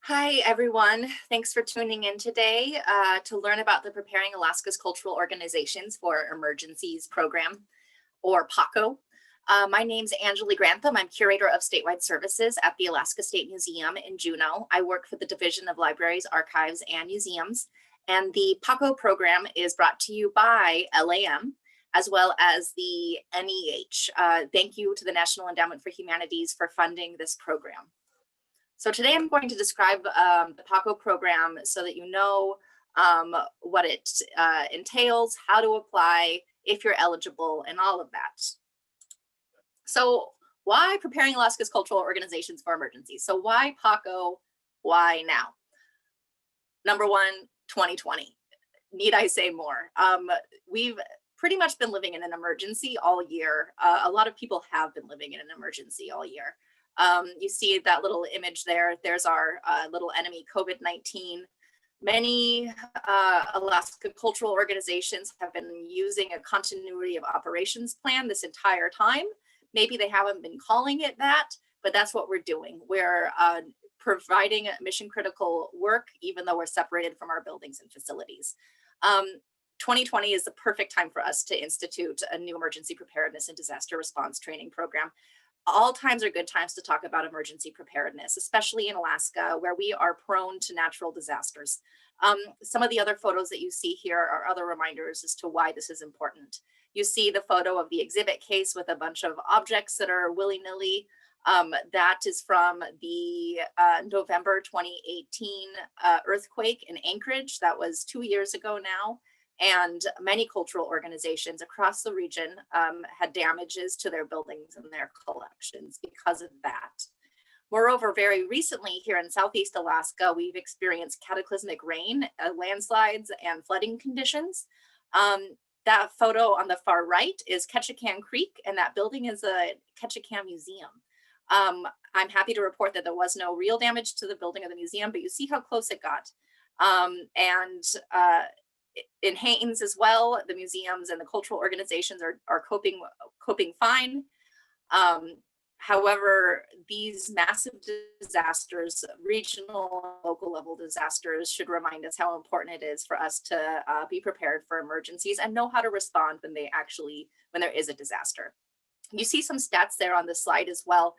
Hi, everyone. Thanks for tuning in today to learn about the Preparing Alaska's Cultural Organizations for Emergencies program, or PACO. My name's Anjuli Grantham. I'm Curator of Statewide Services at the Alaska State Museum in Juneau. I work for the Division of Libraries, Archives, and Museums. And the PACO program is brought to you by LAM, as well as the NEH. Thank you to the National Endowment for Humanities for funding this program. So today I'm going to describe the PACO program so that you know what it entails, how to apply, if you're eligible, and all of that. So why Preparing Alaska's Cultural Organizations for Emergencies? So why PACO? Why now? Number one, 2020. Need I say more? We've pretty much been living in an emergency all year. A lot of people have been living in an emergency all year. You see that little image there. There's our little enemy, COVID-19. Many Alaska cultural organizations have been using a continuity of operations plan this entire time. Maybe they haven't been calling it that, but that's what we're doing. We're providing mission critical work, even though we're separated from our buildings and facilities. 2020 is the perfect time for us to institute a new emergency preparedness and disaster response training program. All times are good times to talk about emergency preparedness, especially in Alaska, where we are prone to natural disasters. Some of the other photos that you see here are other reminders as to why this is important. You see the photo of the exhibit case with a bunch of objects that are willy-nilly. That is from the November 2018 earthquake in Anchorage. That was 2 years ago now. And many cultural organizations across the region had damages to their buildings and their collections because of that. Moreover, very recently here in Southeast Alaska, we've experienced cataclysmic rain, landslides, and flooding conditions. That photo on the far right is Ketchikan Creek, and that building is a Ketchikan Museum. I'm happy to report that there was no real damage to the building of the museum, but you see how close it got. In Haines as well, the museums and the cultural organizations are coping fine. However, these massive disasters, regional, local level disasters, should remind us how important it is for us to be prepared for emergencies and know how to respond when there is a disaster. You see some stats there on the slide as well.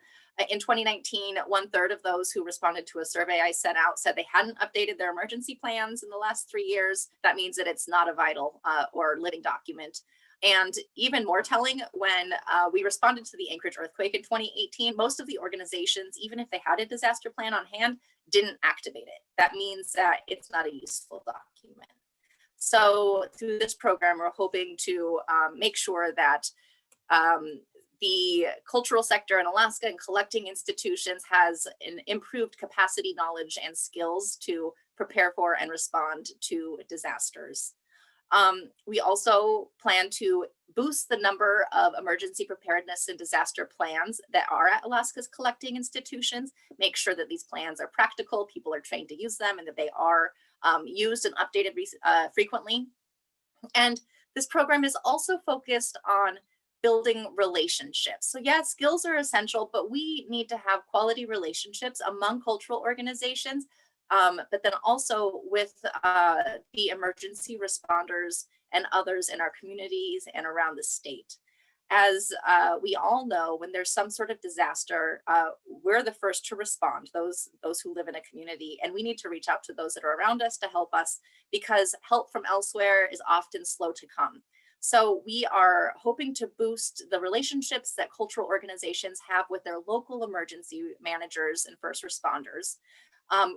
In 2019, 1/3 of those who responded to a survey I sent out said they hadn't updated their emergency plans in the last 3 years. That means that it's not a vital or living document. And even more telling, when we responded to the Anchorage earthquake in 2018, most of the organizations, even if they had a disaster plan on hand, didn't activate it. That means that it's not a useful document. So through this program, we're hoping to make sure that the cultural sector in Alaska and collecting institutions has an improved capacity, knowledge, and skills to prepare for and respond to disasters. We also plan to boost the number of emergency preparedness and disaster plans that are at Alaska's collecting institutions, make sure that these plans are practical, people are trained to use them, and that they are used and updated frequently. And this program is also focused on building relationships. So yeah, skills are essential, but we need to have quality relationships among cultural organizations, but then also with the emergency responders and others in our communities and around the state. As we all know, when there's some sort of disaster, we're the first to respond, those who live in a community, and we need to reach out to those that are around us to help us, because help from elsewhere is often slow to come. So we are hoping to boost the relationships that cultural organizations have with their local emergency managers and first responders.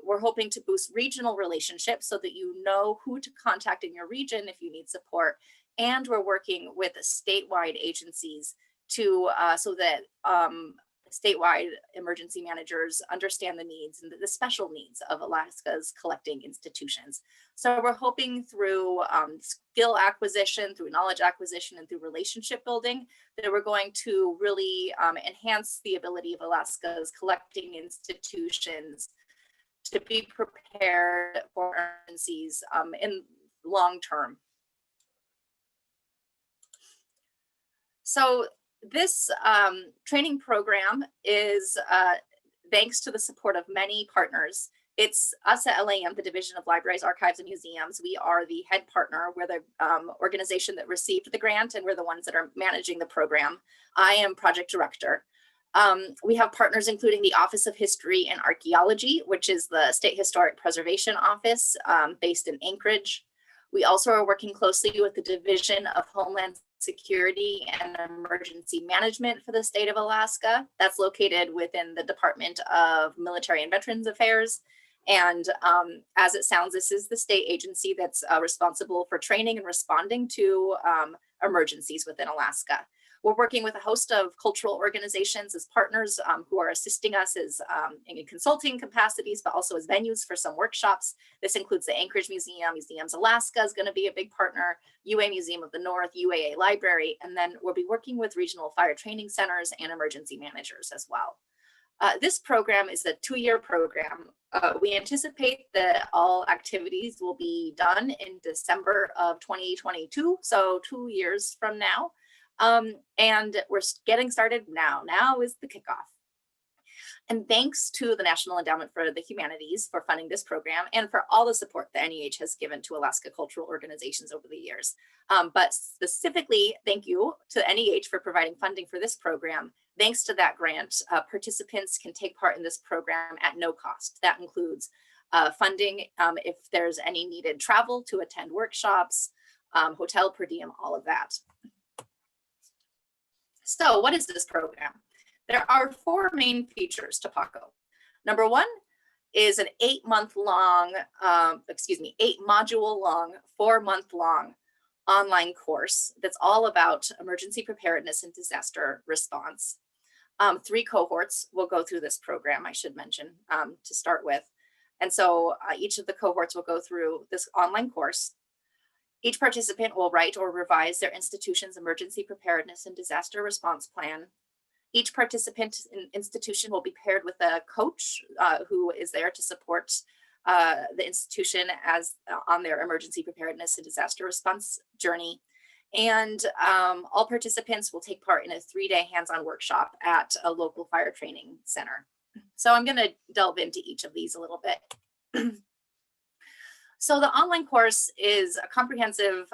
We're hoping to boost regional relationships so that you know who to contact in your region if you need support. And we're working with statewide agencies to so that statewide emergency managers understand the needs and the special needs of Alaska's collecting institutions. So we're hoping through skill acquisition, through knowledge acquisition, and through relationship building that we're going to really enhance the ability of Alaska's collecting institutions to be prepared for emergencies in long term. So this training program is thanks to the support of many partners. It's us at LAM, the Division of Libraries, Archives, and Museums. We are the head partner. We're the organization that received the grant, and we're the ones that are managing the program. I am project director. We have partners including the Office of History and Archaeology, which is the State Historic Preservation Office based in Anchorage. We also are working closely with the Division of Homeland Security and Emergency Management for the state of Alaska. That's located within the Department of Military and Veterans Affairs. And as it sounds, this is the state agency that's responsible for training and responding to emergencies within Alaska. We're working with a host of cultural organizations as partners who are assisting us as in consulting capacities, but also as venues for some workshops. This includes the Anchorage Museum, Museums Alaska is going to be a big partner, UA Museum of the North, UAA Library, and then we'll be working with regional fire training centers and emergency managers as well. This program is a 2-year program. We anticipate that all activities will be done in December of 2022, so 2 years from now. And we're getting started now. Now is the kickoff. And thanks to the National Endowment for the Humanities for funding this program and for all the support the NEH has given to Alaska cultural organizations over the years. But specifically, thank you to NEH for providing funding for this program. Thanks to that grant, participants can take part in this program at no cost. That includes funding if there's any needed travel to attend workshops, hotel per diem, all of that. So what is this program? There are 4 main features to PACO. Number 1 is an 8-module long, 4-month-long online course that's all about emergency preparedness and disaster response. 3 cohorts will go through this program, I should mention, to start with. And so each of the cohorts will go through this online course. Each participant will write or revise their institution's emergency preparedness and disaster response plan. Each participant institution will be paired with a coach who is there to support the institution as on their emergency preparedness and disaster response journey. And all participants will take part in a 3-day hands-on workshop at a local fire training center. So I'm going to delve into each of these a little bit. So the online course is a comprehensive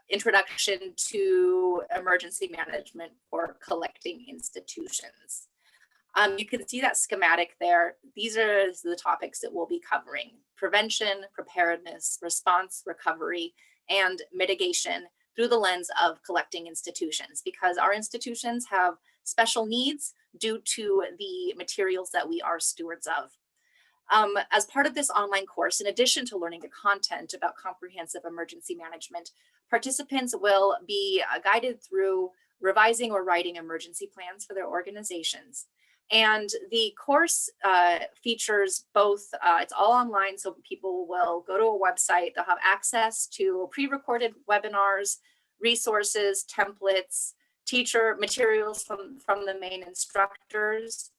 introduction to emergency management for collecting institutions. You can see that schematic there. These are the topics that we'll be covering: prevention, preparedness, response, recovery, and mitigation through the lens of collecting institutions, because our institutions have special needs due to the materials that we are stewards of. As part of this online course, in addition to learning the content about comprehensive emergency management, participants will be guided through revising or writing emergency plans for their organizations. And the course features both, it's all online, so people will go to a website, they'll have access to pre-recorded webinars, resources, templates, teacher materials from the main instructors.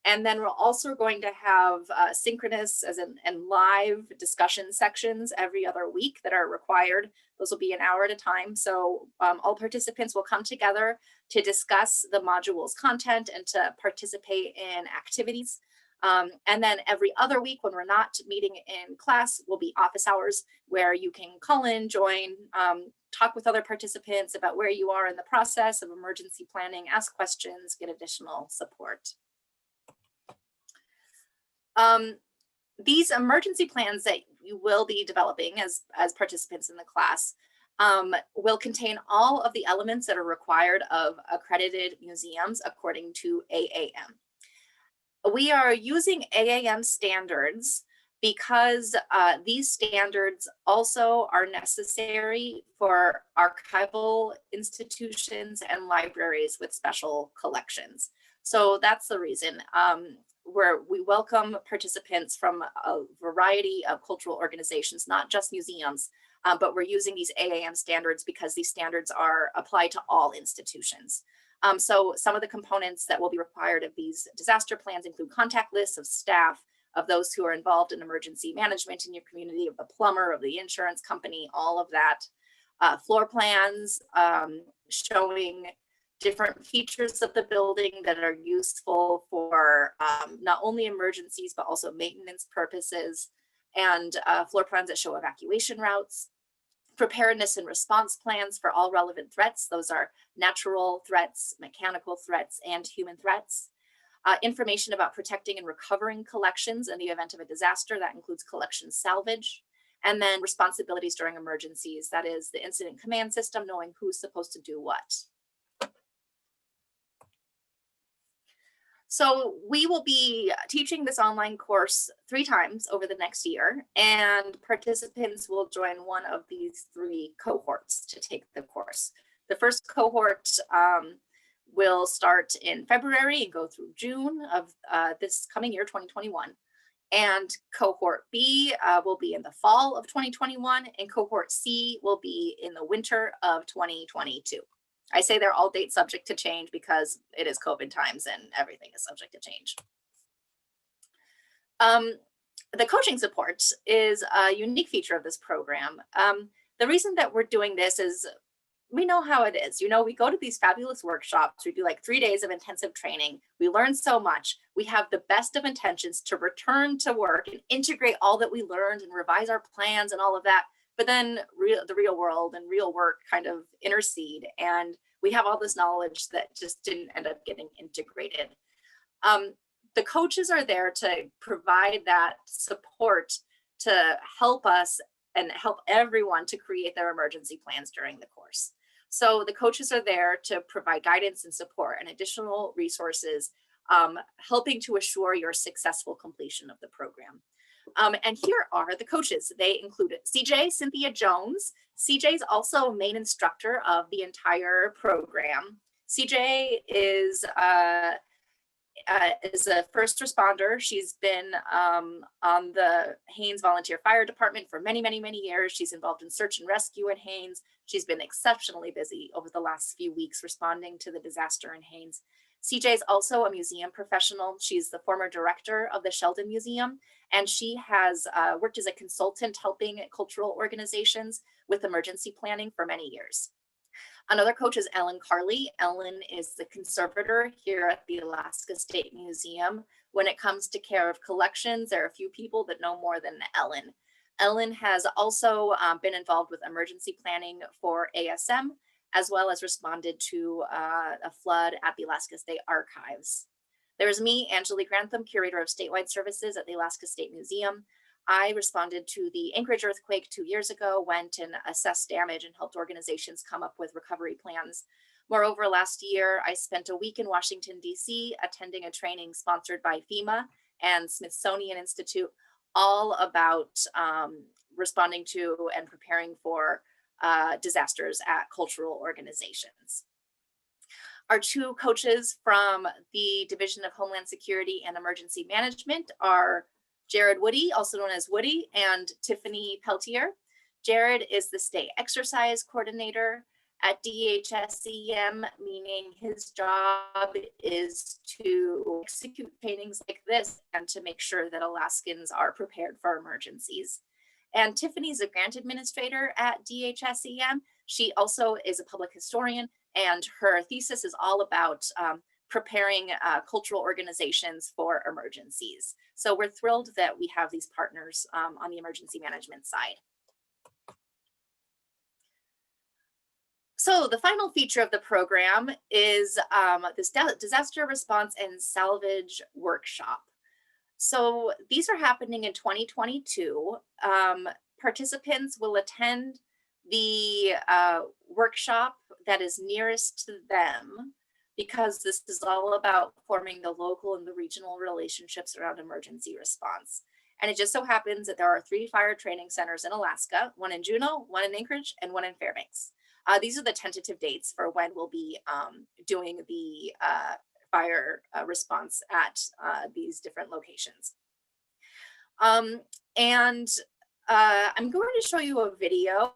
And then we're also going to have synchronous and live discussion sections every other week that are required. Those will be an hour at a time. So all participants will come together to discuss the module's content and to participate in activities. And then every other week when we're not meeting in class will be office hours where you can call in, join, talk with other participants about where you are in the process of emergency planning, ask questions, get additional support. These emergency plans that you will be developing as participants in the class will contain all of the elements that are required of accredited museums according to AAM. We are using AAM standards because these standards also are necessary for archival institutions and libraries with special collections. So that's the reason. Where we welcome participants from a variety of cultural organizations, not just museums, but we're using these AAM standards because these standards are applied to all institutions. So some of the components that will be required of these disaster plans include contact lists of staff, of those who are involved in emergency management in your community, of the plumber, of the insurance company, all of that. Floor plans showing different features of the building that are useful for not only emergencies, but also maintenance purposes, and floor plans that show evacuation routes, preparedness and response plans for all relevant threats. Those are natural threats, mechanical threats, and human threats. Information about protecting and recovering collections in the event of a disaster. That includes collection salvage. And then responsibilities during emergencies. That is the incident command system, knowing who's supposed to do what. So we will be teaching this online course 3 times over the next year, and participants will join one of these 3 cohorts to take the course. The first cohort will start in February and go through June of this coming year, 2021. And cohort B will be in the fall of 2021, and cohort C will be in the winter of 2022. I say they're all date subject to change because it is COVID times and everything is subject to change. The coaching support is a unique feature of this program. The reason that we're doing this is we know how it is. You know, we go to these fabulous workshops, we do like 3 days of intensive training. We learn so much. We have the best of intentions to return to work and integrate all that we learned and revise our plans and all of that. But then the real world and real work kind of intercede, and we have all this knowledge that just didn't end up getting integrated. The coaches are there to provide that support to help us and help everyone to create their emergency plans during the course. So the coaches are there to provide guidance and support and additional resources, helping to assure your successful completion of the program. And here are the coaches. They include CJ, Cynthia Jones. CJ is also main instructor of the entire program. CJ is a first responder. She's been on the Haines Volunteer Fire Department for many, many, many years. She's involved in search and rescue at Haines. She's been exceptionally busy over the last few weeks responding to the disaster in Haines. CJ is also a museum professional. She's the former director of the Sheldon Museum, and she has worked as a consultant helping cultural organizations with emergency planning for many years. Another coach is Ellen Carley. Ellen is the conservator here at the Alaska State Museum. When it comes to care of collections, there are a few people that know more than Ellen. Ellen has also been involved with emergency planning for ASM, as well as responded to a flood at the Alaska State Archives. There's me, Anjuli Grantham, Curator of Statewide Services at the Alaska State Museum. I responded to the Anchorage earthquake 2 years ago, went and assessed damage and helped organizations come up with recovery plans. Moreover, last year, I spent a week in Washington, D.C., attending a training sponsored by FEMA and Smithsonian Institute, all about responding to and preparing for disasters at cultural organizations. Our 2 coaches from the Division of Homeland Security and Emergency Management are Jared Woody, also known as Woody, and Tiffany Peltier. Jared is the state exercise coordinator at DHSEM, meaning his job is to execute trainings like this and to make sure that Alaskans are prepared for emergencies. And Tiffany is a grant administrator at DHSEM. She also is a public historian, and her thesis is all about preparing cultural organizations for emergencies. So we're thrilled that we have these partners on the emergency management side. So the final feature of the program is this disaster response and salvage workshop. So these are happening in 2022. Participants will attend the workshop that is nearest to them, because this is all about forming the local and the regional relationships around emergency response. And it just so happens that there are 3 fire training centers in Alaska, one in Juneau, one in Anchorage, and one in Fairbanks. These are the tentative dates for when we'll be doing the fire response at these different locations. I'm going to show you a video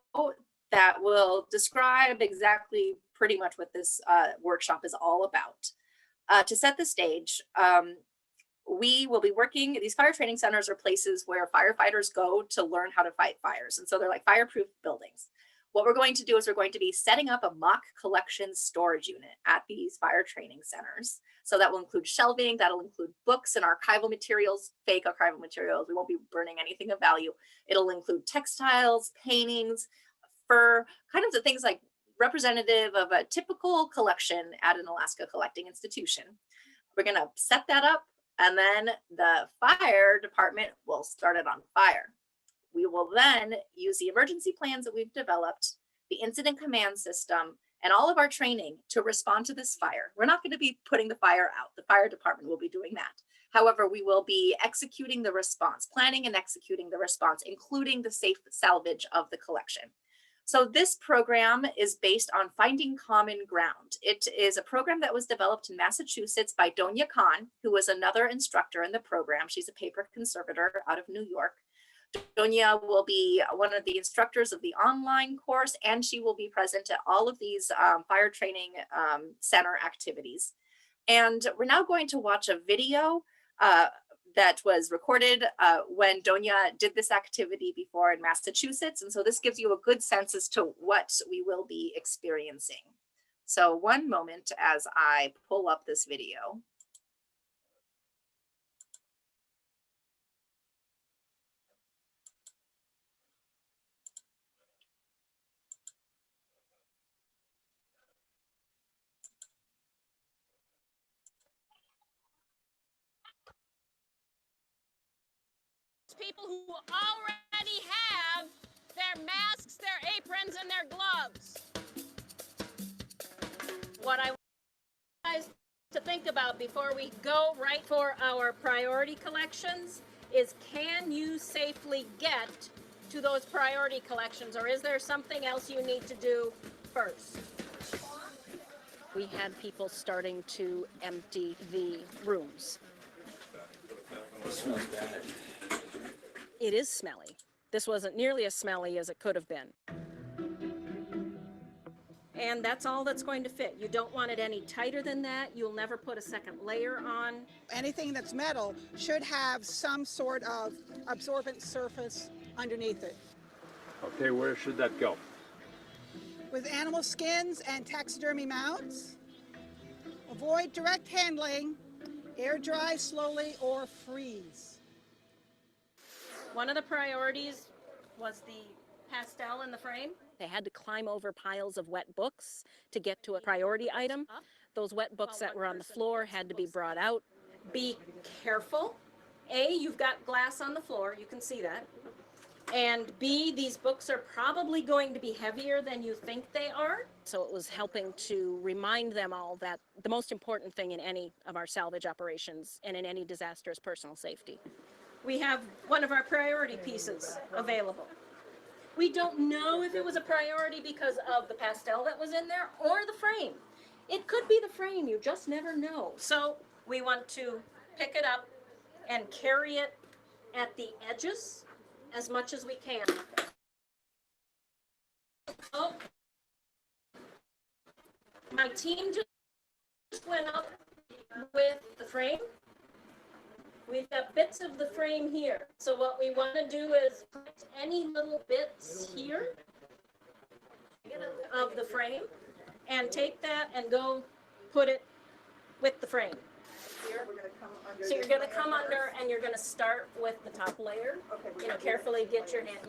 that will describe exactly pretty much what this workshop is all about. To set the stage, we will be working, these fire training centers are places where firefighters go to learn how to fight fires. And so they're like fireproof buildings. What we're going to do is we're going to be setting up a mock collection storage unit at these fire training centers. So that will include shelving, that'll include books and archival materials, fake archival materials. We won't be burning anything of value. It'll include textiles, paintings, fur, kind of the things like representative of a typical collection at an Alaska collecting institution. We're going to set that up, and then the fire department will start it on fire. We will then use the emergency plans that we've developed, the incident command system, and all of our training to respond to this fire. We're not going to be putting the fire out. The fire department will be doing that. However, we will be executing the response, planning and executing the response, including the safe salvage of the collection. So this program is based on finding common ground. It is a program that was developed in Massachusetts by Donya Khan, who was another instructor in the program. She's a paper conservator out of New York. Donya will be one of the instructors of the online course, and she will be present at all of these fire training center activities. And we're now going to watch a video that was recorded when Donya did this activity before in Massachusetts. And so this gives you a good sense as to what we will be experiencing. So one moment as I pull up this video. People who already have their masks, their aprons, and their gloves. What I want you guys to think about before we go right for our priority collections is, can you safely get to those priority collections, or is there something else you need to do first? We had people starting to empty the rooms. It smells bad. It is smelly. This wasn't nearly as smelly as it could have been. And that's all that's going to fit. You don't want it any tighter than that. You'll never put a second layer on. Anything that's metal should have some sort of absorbent surface underneath it. Okay, where should that go? With animal skins and taxidermy mounts, avoid direct handling, air dry slowly or freeze. One of the priorities was the pastel in the frame. They had to climb over piles of wet books to get to a priority item. Those wet books that were on the floor had to be brought out. Be careful. A, you've got glass on the floor, you can see that. And B, these books are probably going to be heavier than you think they are. So it was helping to remind them all that the most important thing in any of our salvage operations and in any disaster is personal safety. We have one of our priority pieces available. We don't know if it was a priority because of the pastel that was in there or the frame. It could be the frame, you just never know. So we want to pick it up and carry it at the edges as much as we can. Oh, my team just went up with the frame. We've got bits of the frame here. So what we want to do is put any little bits here of the frame and take that and go put it with the frame. Here. So you're going to come under and you're going to start with the top layer. You know, carefully get your hand,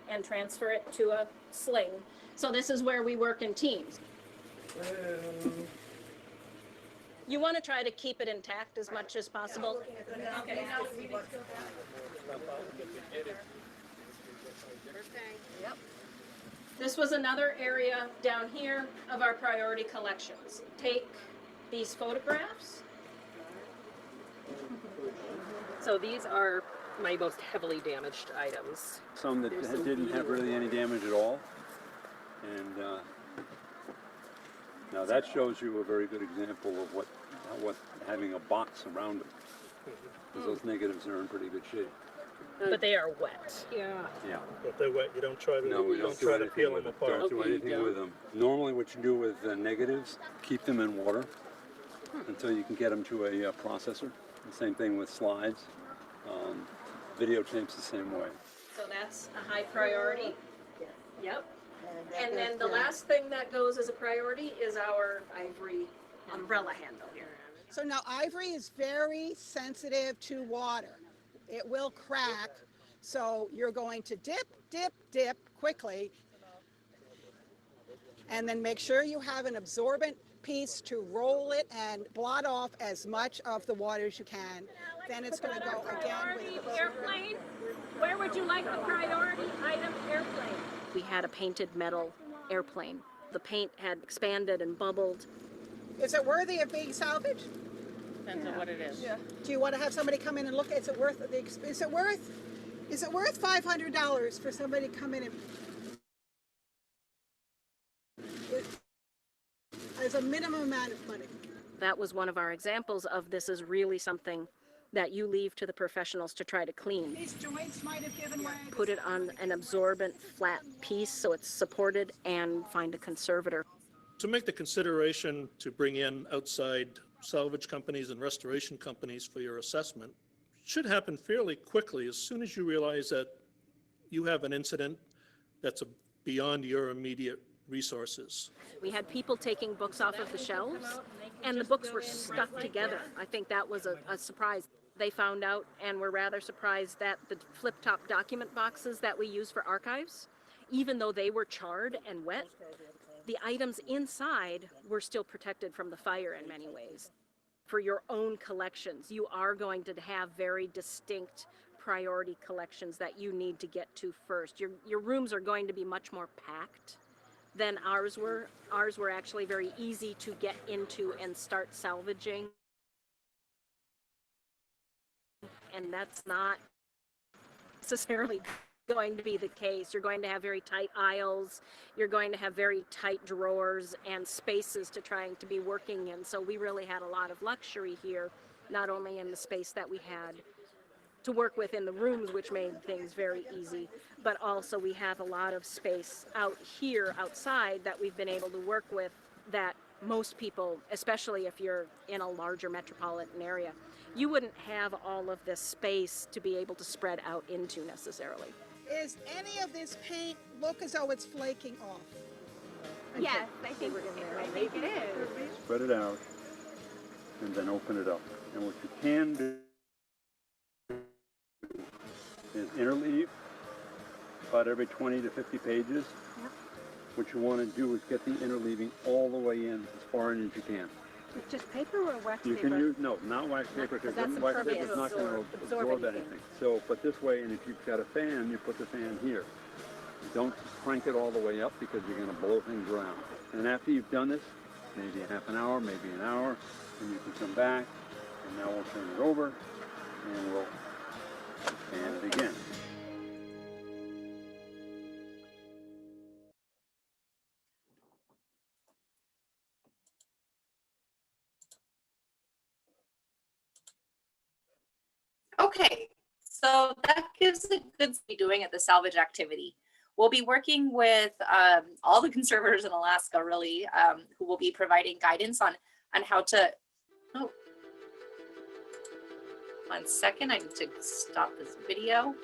and transfer it to a sling. So this is where we work in teams. You want to try to keep it intact as much as possible. Okay. Yep. This was another area down here of our priority collections. Take these photographs. So these are my most heavily damaged items. Some that didn't have really any damage at all. And now that shows you a very good example of what having a box around them. Because those negatives are in pretty good shape. But they are wet. Yeah. If they're wet, you don't try to, No, we don't try to anything peel with them them. apart. Don't do anything with them. Normally what you do with negatives, keep them in water until you can get them to a processor. The same thing with slides. Videotapes the same way. So that's a high priority. Yep. And then the last thing that goes as a priority is our ivory umbrella handle here. So now ivory is very sensitive to water. It will crack. So you're going to dip, dip, dip quickly. And then make sure you have an absorbent piece to roll it and blot off as much of the water as you can. Then it's going to go again with Airplane? Where would you like the priority item airplane? We had a painted metal airplane. The paint had expanded and bubbled. Is it worthy of being salvaged? Depends on what it is. Yeah. Do you want to have somebody come in and look? Is it worth $500 for somebody to come in and as a minimum amount of money? That was one of our examples of this is really something that you leave to the professionals to try to clean. These joints might have given way. Put it on an absorbent flat piece so it's supported and find a conservator. To make the consideration to bring in outside salvage companies and restoration companies for your assessment should happen fairly quickly as soon as you realize that you have an incident that's beyond your immediate resources. We had people taking books off of the shelves and the books were stuck together. I think that was a surprise. They found out and were rather surprised that the flip-top document boxes that we use for archives, even though they were charred and wet, the items inside were still protected from the fire in many ways. For your own collections, you are going to have very distinct priority collections that you need to get to first. Your rooms are going to be much more packed than ours were. Ours were actually very easy to get into and start salvaging. And that's not necessarily going to be the case. You're going to have very tight aisles. You're going to have very tight drawers and spaces to trying to be working in. So we really had a lot of luxury here, not only in the space that we had to work with in the rooms, which made things very easy, but also we have a lot of space out here outside that we've been able to work with that most people, especially if you're in a larger metropolitan area, you wouldn't have all of this space to be able to spread out into necessarily. Is any of this paint look as though it's flaking off? Yes, I think it is. Spread it out and then open it up. And what you can do is interleave about every 20 to 50 pages. Yep. What you want to do is get the interleaving all the way in as far in as you can. With just paper or wax You paper? can use, no, not wax paper, because that's wax paper is impervious. not going to absorb anything. So, but this way, and if you've got a fan, you put the fan here. Don't crank it all the way up because you're going to blow things around. And after you've done this, maybe a half an hour, maybe an hour, and you can come back, and now we'll turn it over, and we'll fan it again. Okay, so that gives a good be doing at the salvage activity. We'll be working with all the conservators in Alaska, really, who will be providing guidance on how to. Oh, 1 second, I need to stop this video.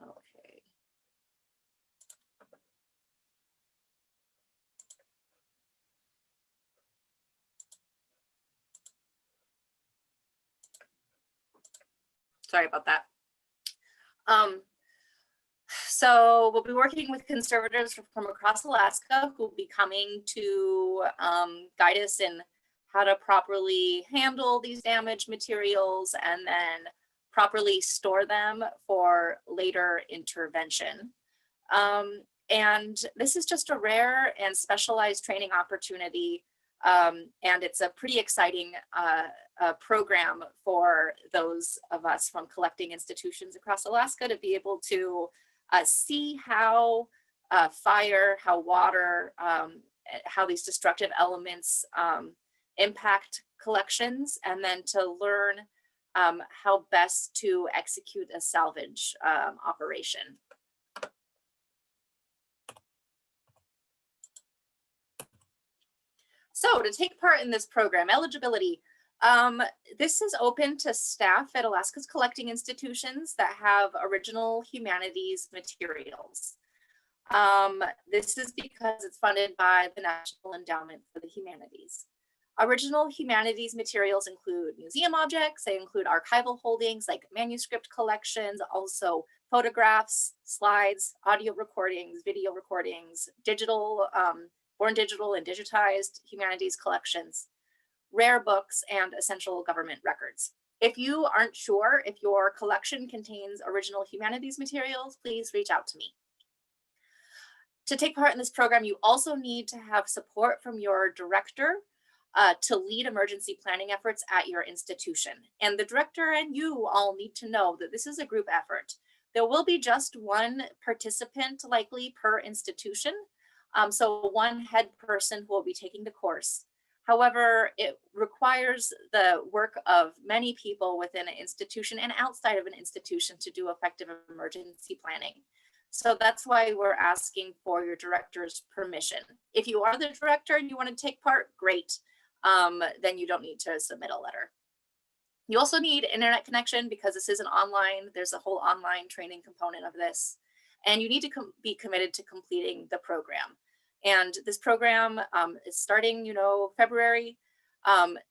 Okay. Sorry about that. So we'll be working with conservators from across Alaska who will be coming to guide us in how to properly handle these damaged materials and then properly store them for later intervention. And this is just a rare and specialized training opportunity. And it's a pretty exciting program for those of us from collecting institutions across Alaska to be able to see how fire, how water, how these destructive elements impact collections, and then to learn how best to execute a salvage operation. So to take part in this program, eligibility, This is open to staff at Alaska's collecting institutions that have original humanities materials. This is because it's funded by the National Endowment for the Humanities. Original humanities materials include museum objects, they include archival holdings like manuscript collections, also photographs, slides, audio recordings, video recordings, digital, born digital and digitized humanities collections, rare books, and essential government records. If you aren't sure if your collection contains original humanities materials, please reach out to me. To take part in this program, you also need to have support from your director to lead emergency planning efforts at your institution. And the director and you all need to know that this is a group effort. There will be just one participant likely per institution. So one head person who will be taking the course. However, it requires the work of many people within an institution and outside of an institution to do effective emergency planning. So that's why we're asking for your director's permission. If you are the director and you want to take part, great. Then you don't need to submit a letter. You also need internet connection because this is an online, there's a whole online training component of this. And you need to be committed to completing the program. And this program is starting, February.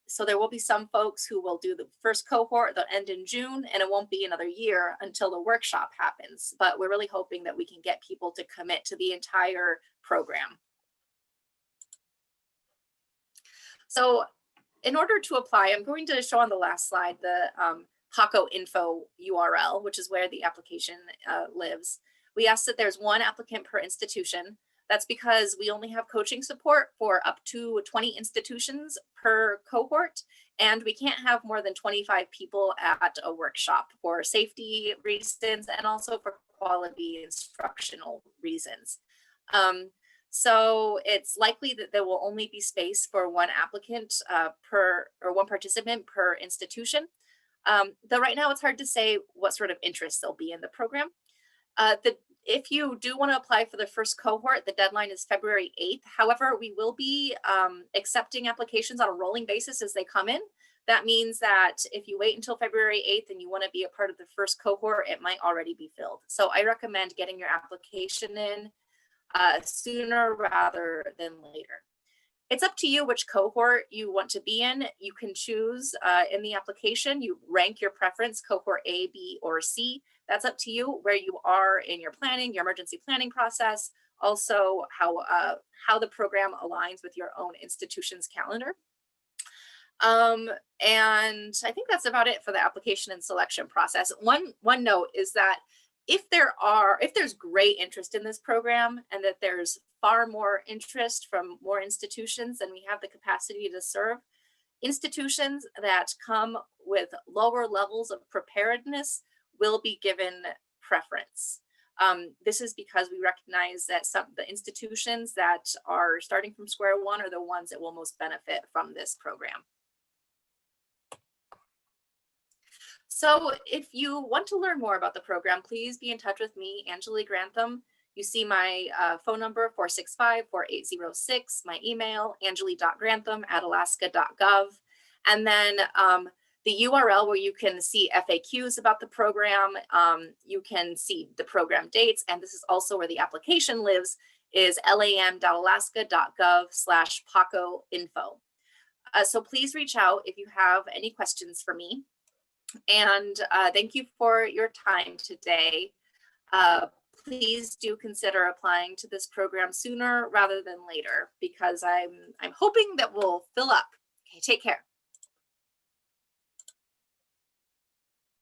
So there will be some folks who will do the first cohort, they'll end in June, and it won't be another year until the workshop happens. But we're really hoping that we can get people to commit to the entire program. So in order to apply, I'm going to show on the last slide the PACO info URL, which is where the application lives. We ask that there's one applicant per institution. That's because we only have coaching support for up to 20 institutions per cohort, and we can't have more than 25 people at a workshop for safety reasons and also for quality instructional reasons. So it's likely that there will only be space for one applicant one participant per institution. Though right now it's hard to say what sort of interest there'll be in the program. If you do want to apply for the first cohort, the deadline is February 8th. However, we will be accepting applications on a rolling basis as they come in. That means that if you wait until February 8th and you want to be a part of the first cohort, it might already be filled. So I recommend getting your application in sooner rather than later. It's up to you which cohort you want to be in. You can choose in the application, you rank your preference, cohort A, B, or C. That's up to you where you are in your planning, your emergency planning process, also how the program aligns with your own institution's calendar. And I think that's about it for the application and selection process. One note is that if there's great interest in this program and that there's far more interest from more institutions than we have the capacity to serve, institutions that come with lower levels of preparedness will be given preference. This is because we recognize that the institutions that are starting from square one are the ones that will most benefit from this program. So if you want to learn more about the program, please be in touch with me, Anjuli Grantham. You see my phone number, 465-4806, my email, anjuli.grantham@alaska.gov. And then the URL where you can see FAQs about the program, you can see the program dates, and this is also where the application lives, is lam.alaska.gov/PACO info. So please reach out if you have any questions for me. And thank you for your time today. Please do consider applying to this program sooner rather than later, because I'm hoping that we'll fill up. Okay, take care.